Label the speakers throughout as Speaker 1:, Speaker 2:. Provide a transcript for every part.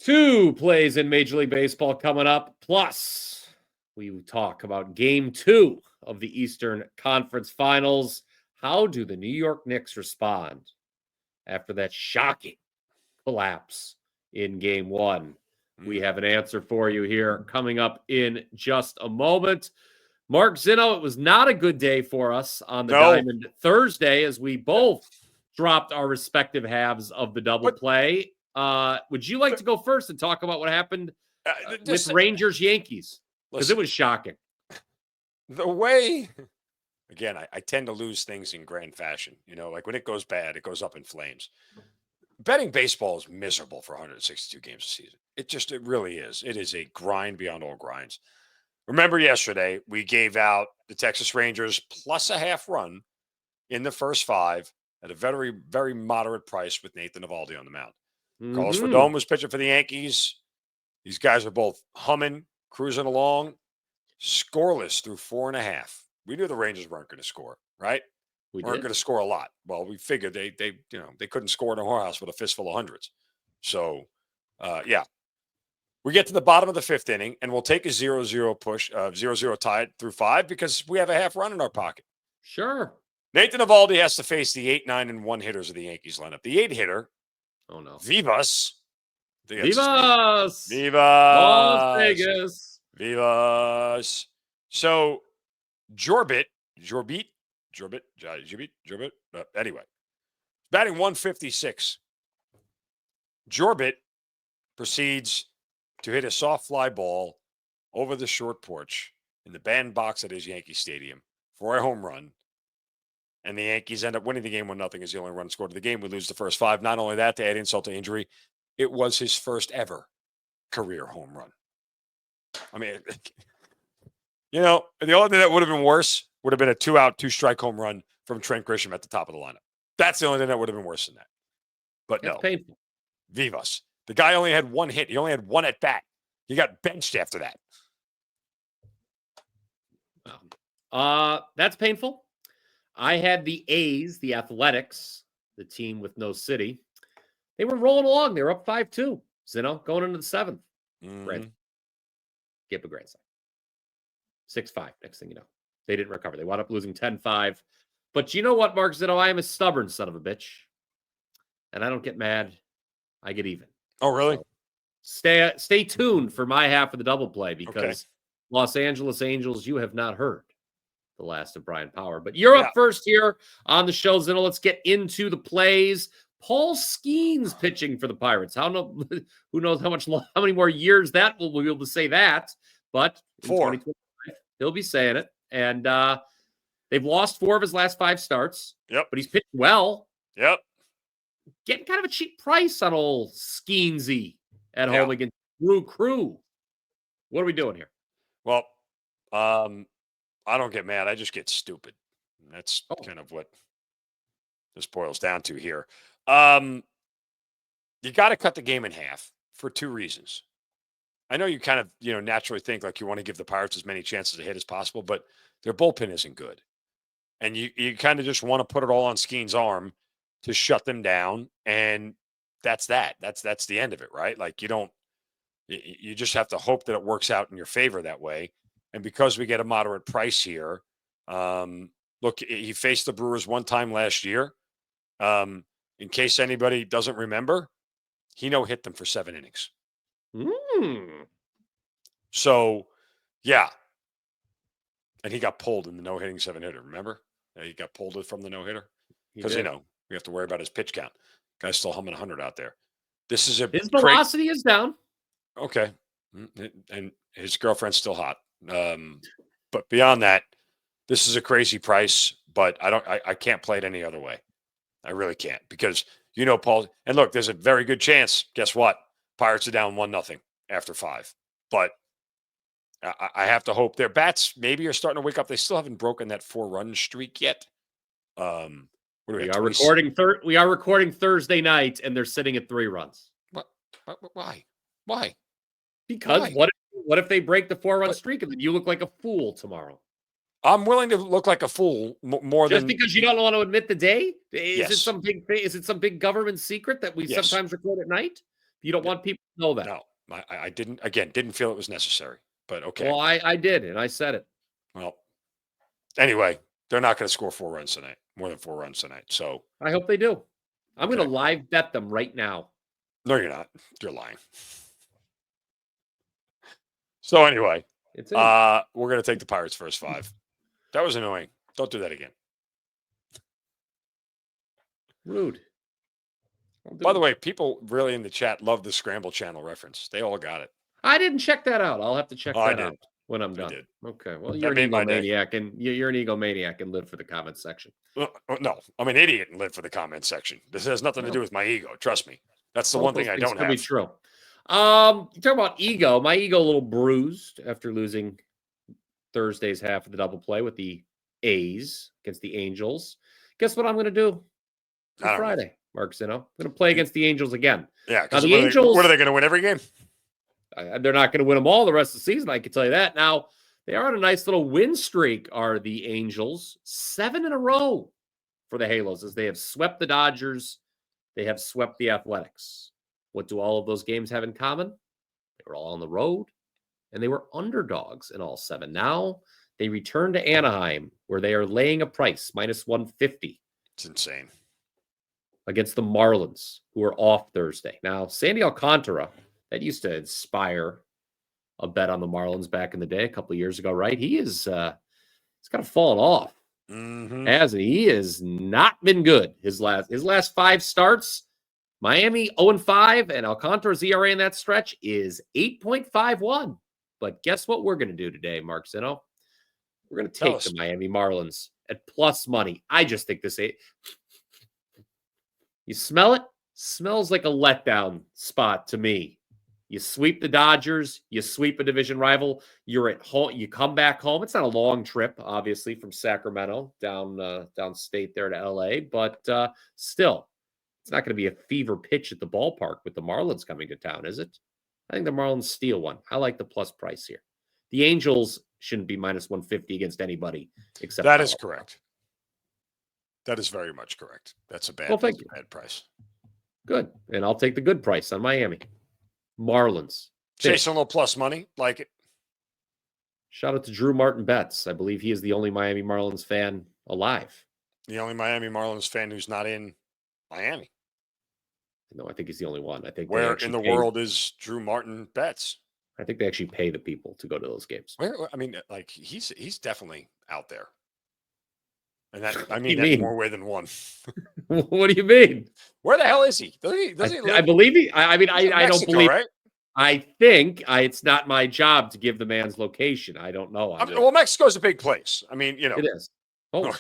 Speaker 1: Two plays in Major League Baseball coming up. Plus, we talk about Game 2 of the Eastern Conference Finals. How do the New York Knicks respond after that shocking collapse in Game 1? We have an answer for you here coming up in just a moment. Mark Zinno, it was not a good day for us on the Diamond Thursday as we both dropped our respective halves of the double play. Would you like to go first and talk about what happened with Rangers-Yankees? Because it was shocking.
Speaker 2: The way, again, I tend to lose things in grand fashion. You know, like when it goes bad, it goes up in flames. Betting baseball is miserable for 162 games a season. It really is. It is a grind beyond all grinds. Remember yesterday, we gave out the Texas Rangers plus a half run in the first 5 at a very, very moderate price with Nathan Eovaldi on the mound. Carlos Rodon was pitching for the Yankees. These guys are both humming, cruising along, scoreless through 4.5. We knew the Rangers weren't going to score, right? We weren't going to score a lot. Well, we figured they couldn't score in a whorehouse with a fistful of hundreds. So, yeah. We get to the bottom of the 5th inning, and we'll take a 0-0 push, 0-0 tie through 5 because we have a half run in our pocket.
Speaker 1: Sure.
Speaker 2: Nathan Eovaldi has to face the 8, 9, and 1 hitters of the Yankees lineup. The 8 hitter,
Speaker 1: oh no,
Speaker 2: Vivas.
Speaker 1: Vivas. Las Vegas.
Speaker 2: Vivas. So, Jorbit. Anyway, batting 156. Jorbit proceeds to hit a soft fly ball over the short porch in the bandbox at his Yankee Stadium for a home run. And the Yankees end up winning the game 1-0 as the only run scored of the game. We lose the first 5. Not only that, to add insult to injury, it was his first ever career home run. I mean, you know, the only thing that would have been worse would have been a 2-out, 2-strike home run from Trent Grisham at the top of the lineup. That's the only thing that would have been worse than that. But
Speaker 1: That's
Speaker 2: no.
Speaker 1: painful.
Speaker 2: Vivas. The guy only had 1 hit. He only had 1 at bat. He got benched after that.
Speaker 1: That's painful. I had the A's, the Athletics, the team with no city. They were rolling along. They were up 5-2. Zinno going into the 7th. Get a grand slam. 6-5. Next thing you know, they didn't recover. They wound up losing 10-5. But you know what, Mark Zinno? I am a stubborn son of a bitch, and I don't get mad. I get even.
Speaker 2: Oh, really?
Speaker 1: So stay tuned for my half of the double play because Los Angeles Angels, you have not heard the last of Bryan Power. But you're up first here on the show, Zinno. Let's get into the plays. Paul Skeens pitching for the Pirates. Who knows how many more years that we'll be able to say that. But
Speaker 2: 4.
Speaker 1: He'll be saying it. And they've lost 4 of his last 5 starts.
Speaker 2: Yep.
Speaker 1: But he's pitched well.
Speaker 2: Yep.
Speaker 1: Getting kind of a cheap price on old Skeensy at home against Crew. What are we doing here?
Speaker 2: Well, I don't get mad. I just get stupid. That's kind of what this boils down to here. You got to cut the game in half for 2 reasons. I know you kind of, naturally think like you want to give the Pirates as many chances to hit as possible, but their bullpen isn't good. And you kind of just want to put it all on Skeen's arm to shut them down. And that's that. That's the end of it, right? Like you just have to hope that it works out in your favor that way. And because we get a moderate price here, look, he faced the Brewers 1 time last year. In case anybody doesn't remember, he no-hit them for 7 innings. So, yeah. And he got pulled in the no-hitting 7-hitter, remember? He got pulled from the no-hitter. Because, we have to worry about his pitch count. Guy's still humming 100 out there. His
Speaker 1: velocity is down.
Speaker 2: Okay. And his girlfriend's still hot. But beyond that, this is a crazy price, but I can't play it any other way. I really can't because, Paul, and look, there's a very good chance. Guess what? Pirates are down 1-0 after 5. But I have to hope their bats maybe are starting to wake up. They still haven't broken that 4-run streak yet.
Speaker 1: We are recording Thursday night, and they're sitting at 3 runs.
Speaker 2: What? Why?
Speaker 1: Because what if they break the 4-run streak and then you look like a fool tomorrow?
Speaker 2: I'm willing to look like a fool more
Speaker 1: just
Speaker 2: than
Speaker 1: because you don't want to admit the day. Is it some big government secret that we sometimes record at night? You don't want people to know that.
Speaker 2: No, I didn't feel it was necessary, but okay.
Speaker 1: Well, I did, and I said it.
Speaker 2: Well, anyway, they're not going to score 4 runs tonight, more than 4 runs tonight. So
Speaker 1: I hope they do. I'm going
Speaker 2: Okay.
Speaker 1: to live bet them right now.
Speaker 2: no, you're not. You're lying. So anyway,
Speaker 1: It's in.
Speaker 2: we're going to take the Pirates first 5. That was annoying. Don't do that again.
Speaker 1: Rude.
Speaker 2: By the way, people really in the chat love the Scramble Channel reference. They all got it.
Speaker 1: I didn't check that out. I'll have to check
Speaker 2: I
Speaker 1: that
Speaker 2: did.
Speaker 1: out when I'm
Speaker 2: I
Speaker 1: done.
Speaker 2: did.
Speaker 1: Okay. Well,
Speaker 2: That
Speaker 1: you're an
Speaker 2: made my day.
Speaker 1: egomaniac, and you're an egomaniac and live for the comment section.
Speaker 2: No, I'm an idiot and live for the comment section. This has nothing to do with my ego. Trust me. That's the one thing I don't
Speaker 1: Could be
Speaker 2: have.
Speaker 1: true. You talk about ego. My ego a little bruised after losing Thursday's half of the double play with the A's against the Angels. Guess what I'm going to do
Speaker 2: I don't know.
Speaker 1: Friday, Mark Zinno? I'm going to play against the Angels again.
Speaker 2: Yeah,
Speaker 1: Now,
Speaker 2: because
Speaker 1: the Angels,
Speaker 2: what are they going to win every game?
Speaker 1: they're not going to win them all the rest of the season, I can tell you that. Now, they are on a nice little win streak, are the Angels. 7 in a row for the Halos, as they have swept the Dodgers. They have swept the Athletics. What do all of those games have in common? They were all on the road, and they were underdogs in all 7. Now, they return to Anaheim, where they are laying a price, minus 150.
Speaker 2: It's insane.
Speaker 1: Against the Marlins, who are off Thursday. Now, Sandy Alcantara, that used to inspire a bet on the Marlins back in the day, a couple of years ago, right? He is, he's kind of fallen off, hasn't he? He has not been good. His last 5 starts, Miami 0-5, and Alcantara's ERA in that stretch is 8.51. But guess what we're going to do today, Mark Zinno? We're going to take the Miami Marlins at plus money. I just think this. You smell it? Smells like a letdown spot to me. You sweep the Dodgers, you sweep a division rival, you're at home, you come back home. It's not a long trip, obviously, from Sacramento downstate there to LA, but still, it's not going to be a fever pitch at the ballpark with the Marlins coming to town, is it? I think the Marlins steal one. I like the plus price here. The Angels shouldn't be minus 150 against anybody except
Speaker 2: that is correct. That is very much correct. That's a bad price.
Speaker 1: Good. And I'll take the good price on Miami. Marlins.
Speaker 2: Chase a little plus money. Like it.
Speaker 1: Shout out to Drew Martin Betts. I believe he is the only Miami Marlins fan alive.
Speaker 2: The only Miami Marlins fan who's not in Miami.
Speaker 1: No, I think he's the only one. I think
Speaker 2: where in the world is Drew Martin Betts?
Speaker 1: I think they actually pay the people to go to those games.
Speaker 2: I mean, like he's definitely out there. And that I mean that more way than one.
Speaker 1: What do you mean?
Speaker 2: Where the hell is he? Does he live?
Speaker 1: I believe he. I mean, I don't believe.
Speaker 2: Right?
Speaker 1: I think it's not my job to give the man's location. I don't know.
Speaker 2: Well, Mexico's a big place. I mean, you know,
Speaker 1: it is. Oh,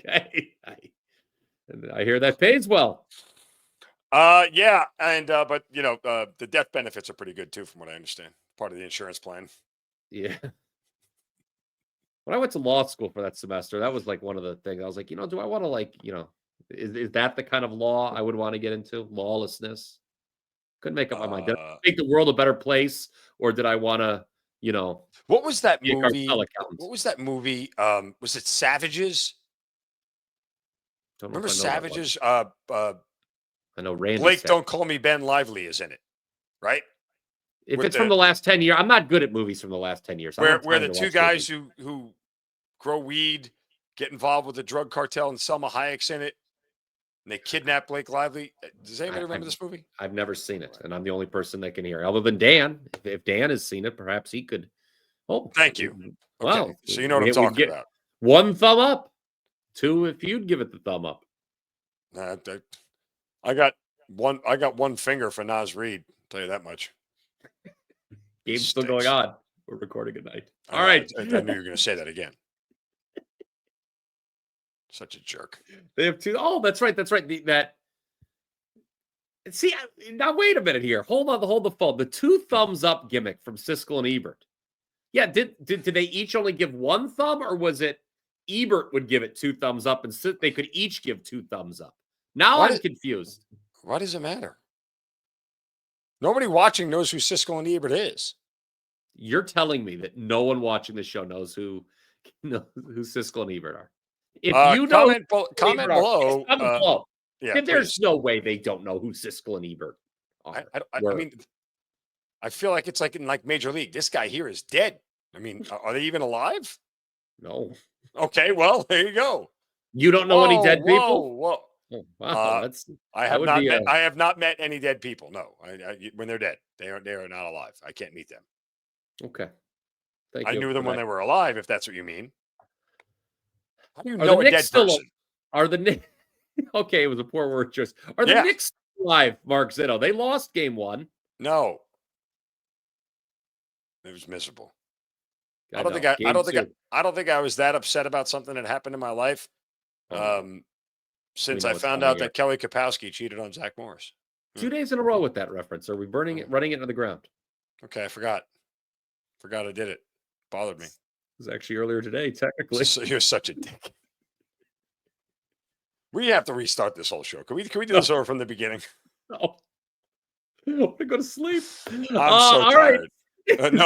Speaker 1: okay. I hear that pays well.
Speaker 2: Yeah, and but you know, the death benefits are pretty good too, from what I understand. Part of the insurance plan.
Speaker 1: Yeah. When I went to law school for that semester, that was like one of the things. I was like, do I want to is that the kind of law I would want to get into? Lawlessness? Couldn't make up my mind. Did I make the world a better place, or did I want to,
Speaker 2: What was that movie?
Speaker 1: What
Speaker 2: was that movie? Was it Savages? Remember Savages?
Speaker 1: I know Randy.
Speaker 2: Blake, Don't Call Me Ben Lively is in it, right?
Speaker 1: If it's from the last 10 years, I'm not good at movies from the last 10 years.
Speaker 2: Where the 2 guys who grow weed get involved with the drug cartel and Selma Hayek's in it, and they kidnap Blake Lively. Does anybody remember this movie?
Speaker 1: I've never seen it, and I'm the only person that can hear it, other than Dan. If Dan has seen it, perhaps he could. Oh,
Speaker 2: thank you.
Speaker 1: Wow.
Speaker 2: Okay. So you know what I'm talking about.
Speaker 1: 1 thumb up. 2 if you'd give it the thumb up.
Speaker 2: I got one finger for Naz Reid. I'll tell you that much.
Speaker 1: Game's still going on. We're recording at night. All right.
Speaker 2: I knew you were going to say that again. Such a jerk.
Speaker 1: They have 2. Oh, that's right. That's right. See, now wait a minute here. Hold the phone. The 2 thumbs up gimmick from Siskel and Ebert. Yeah, did they each only give 1 thumb, or was it Ebert would give it 2 thumbs up and they could each give 2 thumbs up? Now I'm confused.
Speaker 2: Why does it matter? Nobody watching knows who Siskel and Ebert is.
Speaker 1: You're telling me that no one watching the show knows who Siskel and Ebert are. If you
Speaker 2: comment below.
Speaker 1: Yeah, there's no way they don't know who Siskel and Ebert are.
Speaker 2: I mean, I feel like it's like in like Major League. This guy here is dead. I mean, are they even alive?
Speaker 1: No.
Speaker 2: Okay, well, there you go.
Speaker 1: You don't know any dead people?
Speaker 2: Whoa.
Speaker 1: Oh, wow,
Speaker 2: I
Speaker 1: that
Speaker 2: have
Speaker 1: would
Speaker 2: not
Speaker 1: be
Speaker 2: met.
Speaker 1: a
Speaker 2: I have not met any dead people. No, when they're dead, they are not alive. I can't meet them.
Speaker 1: okay. Thank
Speaker 2: I
Speaker 1: you
Speaker 2: knew
Speaker 1: for
Speaker 2: them when
Speaker 1: that.
Speaker 2: they were alive, if that's what you mean. How do you
Speaker 1: Are the
Speaker 2: know a
Speaker 1: Knicks
Speaker 2: dead
Speaker 1: still?
Speaker 2: person?
Speaker 1: Are the Knicks? Okay, it was a poor word choice. Are the
Speaker 2: Yeah,
Speaker 1: Knicks alive, Mark Zinno? They lost game 1.
Speaker 2: no, it was miserable.
Speaker 1: I know. Game 2.
Speaker 2: I don't think I was that upset about something that happened in my life.
Speaker 1: Oh no. We
Speaker 2: Since
Speaker 1: know
Speaker 2: I
Speaker 1: what's
Speaker 2: found
Speaker 1: coming
Speaker 2: out
Speaker 1: here.
Speaker 2: that Kelly Kapowski cheated on Zach Morris.
Speaker 1: 2 days in a row with that reference. Are we running it into the ground?
Speaker 2: Okay, I forgot. Forgot I did it. Bothered me.
Speaker 1: It was actually earlier today, technically.
Speaker 2: You're such a dick. We have to restart this whole show. Can we do this over from the beginning?
Speaker 1: No. I want to go to sleep.
Speaker 2: I'm so
Speaker 1: All right.
Speaker 2: tired. No,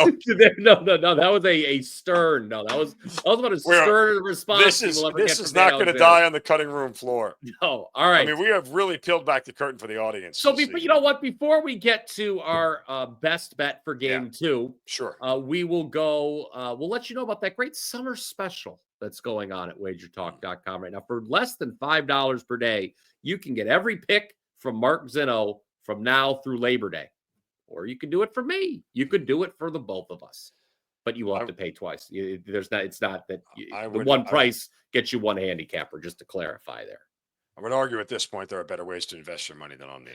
Speaker 1: no. That was a stern. No, that was about as stern a response you will ever get
Speaker 2: this
Speaker 1: from
Speaker 2: is
Speaker 1: Dan
Speaker 2: not going to
Speaker 1: Alexander.
Speaker 2: die on the cutting room floor.
Speaker 1: No. All right.
Speaker 2: I mean, we have really peeled back the curtain for the audience.
Speaker 1: So, you know what? Before we get to our best bet for game 2,
Speaker 2: sure.
Speaker 1: we will go. We'll let you know about that great summer special that's going on at WagerTalk.com right now. For less than $5 per day, you can get every pick from Mark Zinno from now through Labor Day, or you can do it for me. You could do it for the both of us, but you will have to pay twice. It's not that the one price gets you one handicapper. Just to clarify there.
Speaker 2: I would argue at this point there are better ways to invest your money than on me.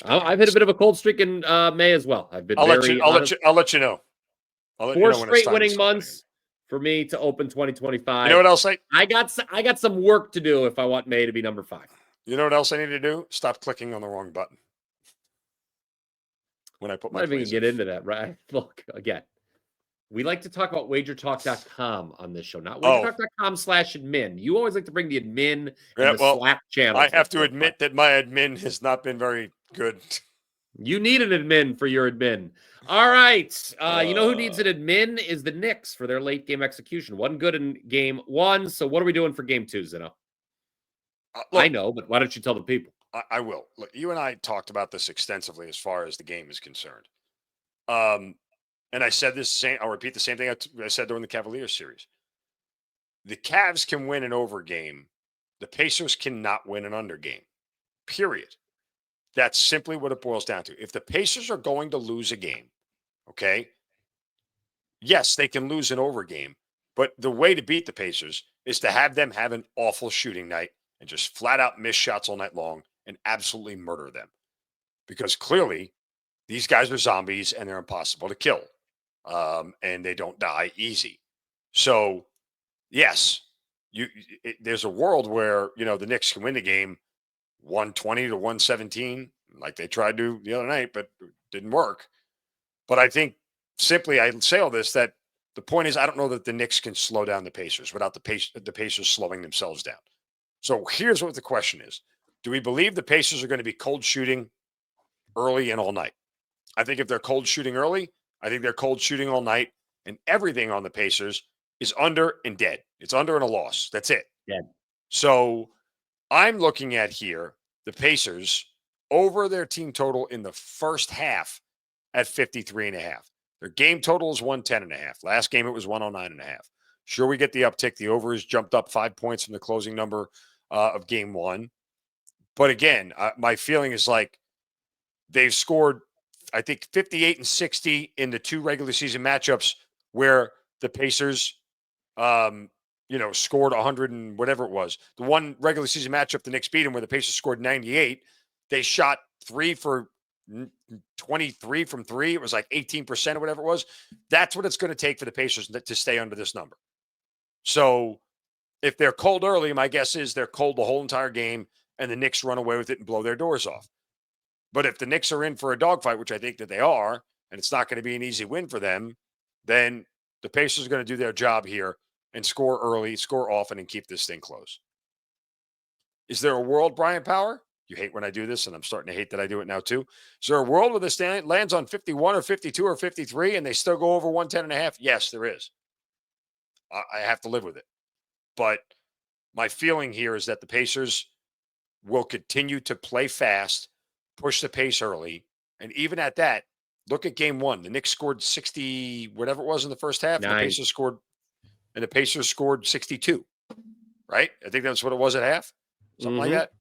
Speaker 1: I've hit a bit of a cold streak in May as well. I've been
Speaker 2: I'll let you know.
Speaker 1: 4 straight winning months for me to open 2025.
Speaker 2: You know what else
Speaker 1: I got some work to do if I want May to be number 5.
Speaker 2: You know what else I need to do? Stop clicking on the wrong button when I put my.
Speaker 1: I'm not even gonna get into that, right? Look, again, we like to talk about WagerTalk.com on this show, not WagerTalk.com/admin. You always like to bring the admin and the Slack channel.
Speaker 2: I have to admit that my admin has not been very good.
Speaker 1: You need an admin for your admin. All right. You know who needs an admin is the Knicks for their late game execution. One good in game 1. So what are we doing for game 2, Zinno? I know, but why don't you tell the people?
Speaker 2: I will. Look, you and I talked about this extensively as far as the game is concerned. And I said I'll repeat the same thing I said during the Cavaliers series. The Cavs can win an over game. The Pacers cannot win an under game. Period. That's simply what it boils down to. If the Pacers are going to lose a game, okay, yes, they can lose an over game, but the way to beat the Pacers is to have them have an awful shooting night and just flat out miss shots all night long and absolutely murder them. Because clearly, these guys are zombies and they're impossible to kill. And they don't die easy. So, yes, there's a world where, the Knicks can win the game 120 to 117, like they tried to the other night, but it didn't work. But I think simply I say all this, that the point is I don't know that the Knicks can slow down the Pacers without the Pacers slowing themselves down. So here's what the question is. Do we believe the Pacers are going to be cold shooting early and all night? I think if they're cold shooting early, I think they're cold shooting all night, and everything on the Pacers is under and dead. It's under and a loss. That's it.
Speaker 1: Dead.
Speaker 2: So I'm looking at here the Pacers over their team total in the first half at 53.5. Their game total is 110.5. Last game it was 109.5. Sure, we get the uptick. The over has jumped up 5 points from the closing number of game 1. But again, my feeling is like they've scored, I think, 58 and 60 in the 2 regular season matchups where the Pacers, scored 100 and whatever it was. The one regular season matchup, the Knicks beat them, where the Pacers scored 98. They shot 3 for 23 from 3. It was like 18% or whatever it was. That's what it's going to take for the Pacers to stay under this number. So if they're cold early, my guess is they're cold the whole entire game and the Knicks run away with it and blow their doors off. But if the Knicks are in for a dogfight, which I think that they are, and it's not going to be an easy win for them, then the Pacers are going to do their job here and score early, score often, and keep this thing close. Is there a world, Brian Power? You hate when I do this, and I'm starting to hate that I do it now too. Is there a world where this lands on 51 or 52 or 53 and they still go over 110.5? Yes, there is. I have to live with it. But my feeling here is that the Pacers will continue to play fast, push the pace early. And even at that, look at game one. The Knicks scored 60, whatever it was in the first half. And the Pacers scored 62, right? I think that's what it was at half, something like that.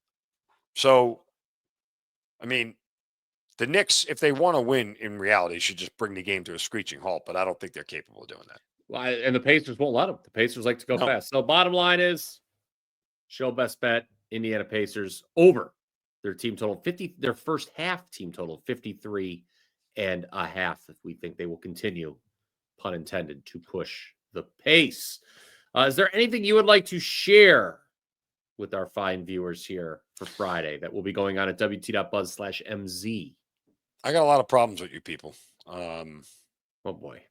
Speaker 2: So, I mean, the Knicks, if they want to win in reality, should just bring the game to a screeching halt, but I don't think they're capable of doing that.
Speaker 1: Well, and the Pacers won't let them. The Pacers like to go fast. So bottom line is, show best bet, Indiana Pacers over their team total 50, their first half team total 53.5. If we think they will continue, pun intended, to push the pace. Is there anything you would like to share with our fine viewers here for Friday that will be going on at wt.buzz/MZ?
Speaker 2: I got a lot of problems with you people.
Speaker 1: Oh boy.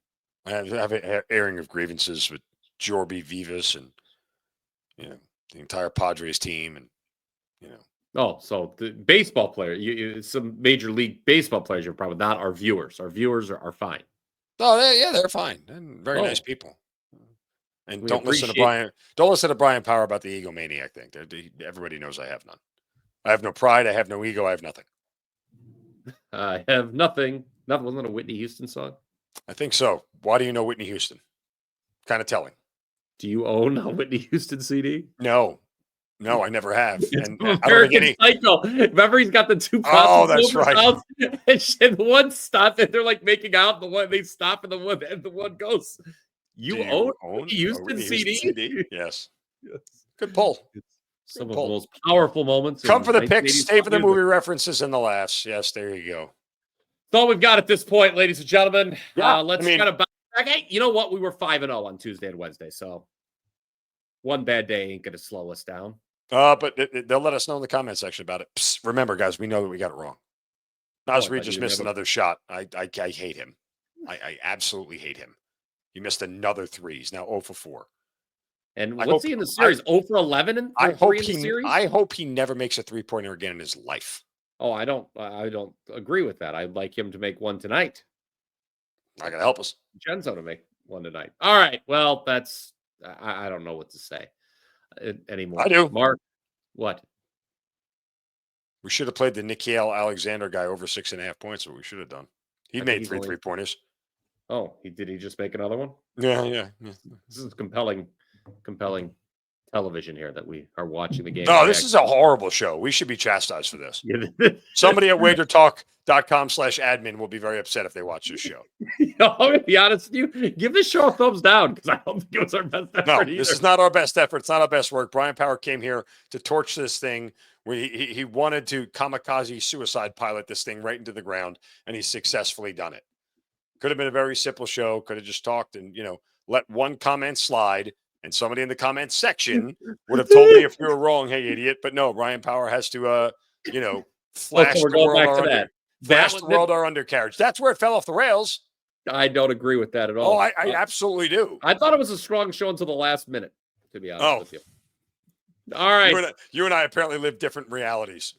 Speaker 2: I have an airing of grievances with Jorby Vivas and, the entire Padres team. And,
Speaker 1: Oh, so the baseball player, some major league baseball players, you're probably not our viewers. Our viewers are fine.
Speaker 2: Oh, they're fine. And very nice people. And don't listen to Brian Power about the egomaniac thing. Everybody knows I have none. I have no pride. I have no ego. I have nothing.
Speaker 1: I have nothing. Nothing. Wasn't it a Whitney Houston song?
Speaker 2: I think so. Why do you know Whitney Houston? Kind of telling.
Speaker 1: Do you own a Whitney Houston CD?
Speaker 2: No, I never have.
Speaker 1: And American Psycho. Remember, he's got the two.
Speaker 2: Oh, that's right.
Speaker 1: And the one stopped, and they're like making out. The one they stop, and the one goes. You own Whitney Houston CD?
Speaker 2: Yes. Good pull.
Speaker 1: Some of the most powerful moments.
Speaker 2: Come for the picks, stay for the movie references and the laughs. Yes, there you go.
Speaker 1: That's all we've got at this point, ladies and gentlemen. Let's kind of back. Hey, you know what? We were 5-0 on Tuesday and Wednesday, so one bad day ain't going to slow us down.
Speaker 2: But they'll let us know in the comment section about it. Psst, remember, guys, we know that we got it wrong. Nasri just missed another shot. I hate him. I absolutely hate him. He missed another 3. He's now 0 for 4.
Speaker 1: And what's he in the series? 0 for 11 in the series?
Speaker 2: I hope he never makes a 3-pointer again in his life.
Speaker 1: Oh, I don't agree with that. I'd like him to make one tonight.
Speaker 2: Not gonna help us.
Speaker 1: Genzo to make one tonight. All right. Well, that's I don't know what to say anymore.
Speaker 2: I do.
Speaker 1: Mark, what?
Speaker 2: We should have played the Nickeil Alexander guy over 6.5 points. What we should have done. He made 3 3-pointers.
Speaker 1: Oh, did he just make another one?
Speaker 2: Yeah.
Speaker 1: This is compelling television here that we are watching the game.
Speaker 2: No, this is a horrible show. We should be chastised for this. Somebody at WagerTalk.com/admin will be very upset if they watch this show.
Speaker 1: I'm going to be honest with you. Give this show a thumbs down because I don't think it was our best effort either.
Speaker 2: This is not our best effort. It's not our best work. Brian Power came here to torch this thing. Where he wanted to kamikaze suicide pilot this thing right into the ground, and he's successfully done it. Could have been a very simple show. Could have just talked and, let one comment slide. And somebody in the comments section would have told me if you were wrong, hey, idiot. But no, Brian Power has to, flash the world our undercarriage. That's where it fell off the rails.
Speaker 1: I don't agree with that at all.
Speaker 2: Oh, I absolutely do.
Speaker 1: I thought it was a strong show until the last minute, to be honest with you. All right.
Speaker 2: You and I apparently live different realities.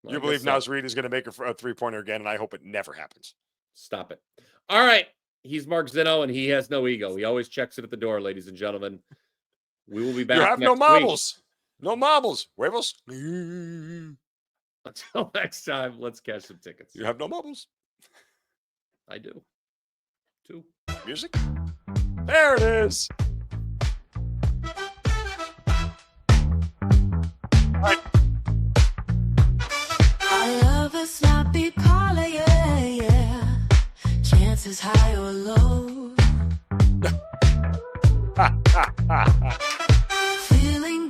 Speaker 2: You believe Nasreed is going to make a 3-pointer again, and I hope it never happens.
Speaker 1: Stop it. All right. He's Mark Zinno, and he has no ego. He always checks it at the door, ladies and gentlemen. We will be back.
Speaker 2: You have
Speaker 1: next
Speaker 2: no marbles.
Speaker 1: Week.
Speaker 2: No marbles. Huevos.
Speaker 1: Until next time, let's catch some tickets.
Speaker 2: You have no marbles.
Speaker 1: I do. Too.
Speaker 2: Music. There it is.
Speaker 3: I love a sloppy parlor, yeah. Chances high or low. Feeling